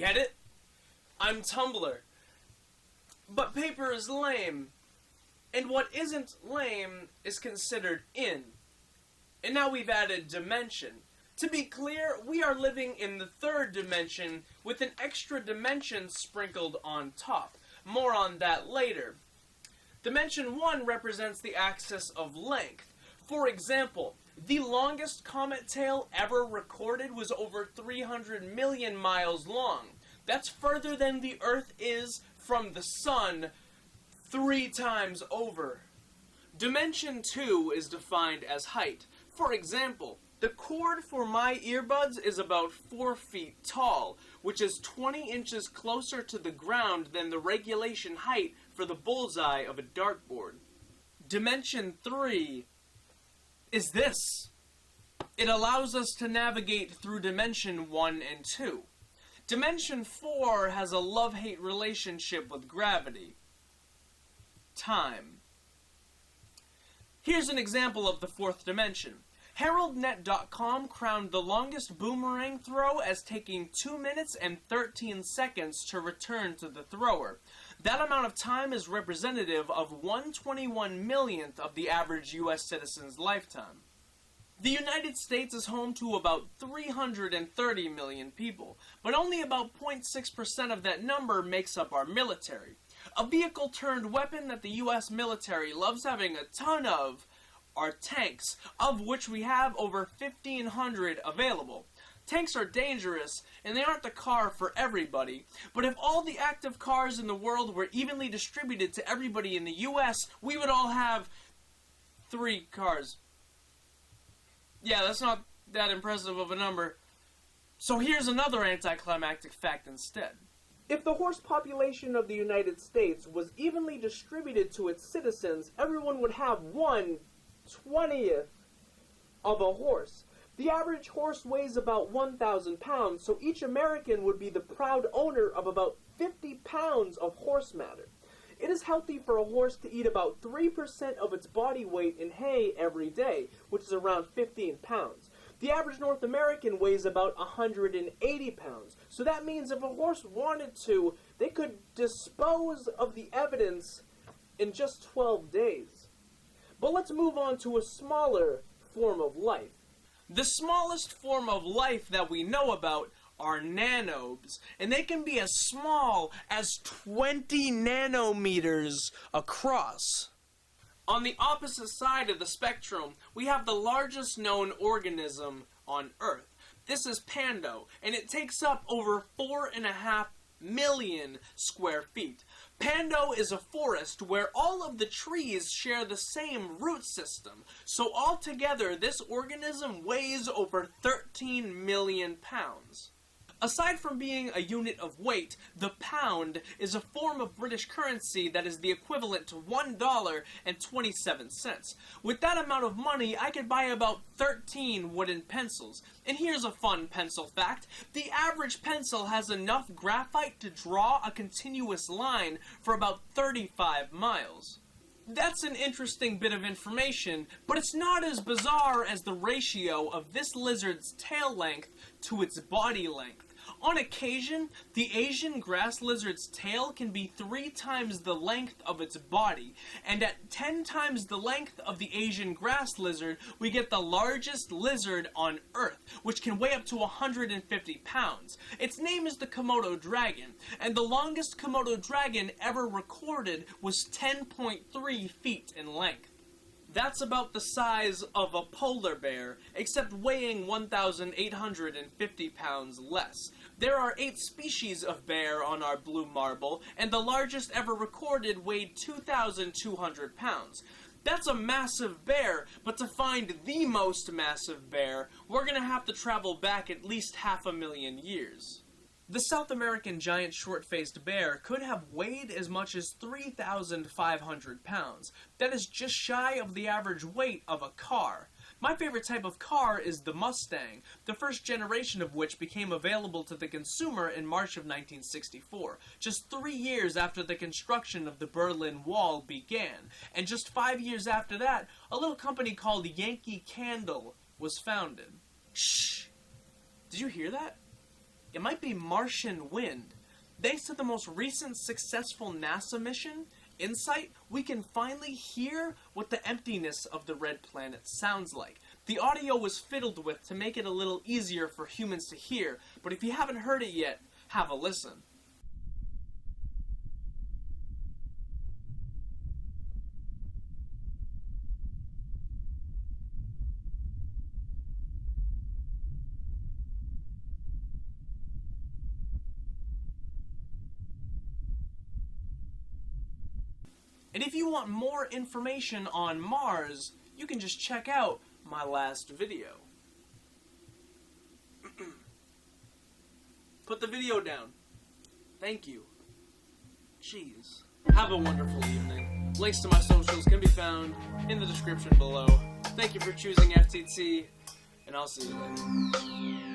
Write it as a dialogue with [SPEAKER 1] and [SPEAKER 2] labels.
[SPEAKER 1] Get it? I'm Tumblr. But paper is lame. And what isn't lame is considered in. And now we've added dimension. To be clear, we are living in the third dimension with an extra dimension sprinkled on top. More on that later. Dimension 1 represents the axis of length. For example, the longest comet tail ever recorded was over 300 million miles long. That's further than the Earth is from the Sun 3 times over. Dimension 2 is defined as height. For example, the cord for my earbuds is about 4 feet tall, which is 20 inches closer to the ground than the regulation height for the bullseye of a dartboard. Dimension 3 is this. It allows us to navigate through Dimension 1 and 2. Dimension 4 has a love-hate relationship with gravity. Time. Here's an example of the fourth dimension. HeraldNet.com crowned the longest boomerang throw as taking 2 minutes and 13 seconds to return to the thrower. That amount of time is representative of 1/21 millionth of the average U.S. citizen's lifetime. The United States is home to about 330 million people, but only about 0.6% of that number makes up our military. A vehicle-turned weapon that the U.S. military loves having a ton of are tanks, of which we have over 1,500 available. Tanks are dangerous, and they aren't the car for everybody, but if all the active cars in the world were evenly distributed to everybody in the US, we would all have 3 cars. Yeah, that's not that impressive of a number. So here's another anticlimactic fact instead. If the horse population of the United States was evenly distributed to its citizens, everyone would have 1/20th of a horse. The average horse weighs about 1,000 pounds, so each American would be the proud owner of about 50 pounds of horse matter. It is healthy for a horse to eat about 3% of its body weight in hay every day, which is around 15 pounds. The average North American weighs about 180 pounds, so that means if a horse wanted to, they could dispose of the evidence in just 12 days. But let's move on to a smaller form of life. The smallest form of life that we know about are nanobes, and they can be as small as 20 nanometers across. On the opposite side of the spectrum, we have the largest known organism on Earth. This is Pando, and it takes up over 4.5 million square feet. Pando is a forest where all of the trees share the same root system, so altogether this organism weighs over 13 million pounds. Aside from being a unit of weight, the pound is a form of British currency that is the equivalent to $1.27. With that amount of money, I could buy about 13 wooden pencils. And here's a fun pencil fact. The average pencil has enough graphite to draw a continuous line for about 35 miles. That's an interesting bit of information, but it's not as bizarre as the ratio of this lizard's tail length to its body length. On occasion, the Asian grass lizard's tail can be 3 times the length of its body, and at 10 times the length of the Asian grass lizard, we get the largest lizard on Earth, which can weigh up to 150 pounds. Its name is the Komodo dragon, and the longest Komodo dragon ever recorded was 10.3 feet in length. That's about the size of a polar bear, except weighing 1,850 pounds less. There are 8 species of bear on our blue marble, and the largest ever recorded weighed 2,200 pounds. That's a massive bear, but to find the most massive bear, we're gonna have to travel back at least 500,000 years. The South American giant short-faced bear could have weighed as much as 3,500 pounds. That is just shy of the average weight of a car. My favorite type of car is the Mustang, the first generation of which became available to the consumer in March of 1964, just 3 years after the construction of the Berlin Wall began. And just 5 years after that, a little company called Yankee Candle was founded. Shh! Did you hear that? It might be Martian wind. Thanks to the most recent successful NASA mission, InSight, we can finally hear what the emptiness of the red planet sounds like. The audio was fiddled with to make it a little easier for humans to hear, but if you haven't heard it yet, have a listen. And if you want more information on Mars, you can just check out my last video. Put the video down. Thank you. Jeez. Have a wonderful evening. Links to my socials can be found in the description below. Thank you for choosing FTT, and I'll see you later.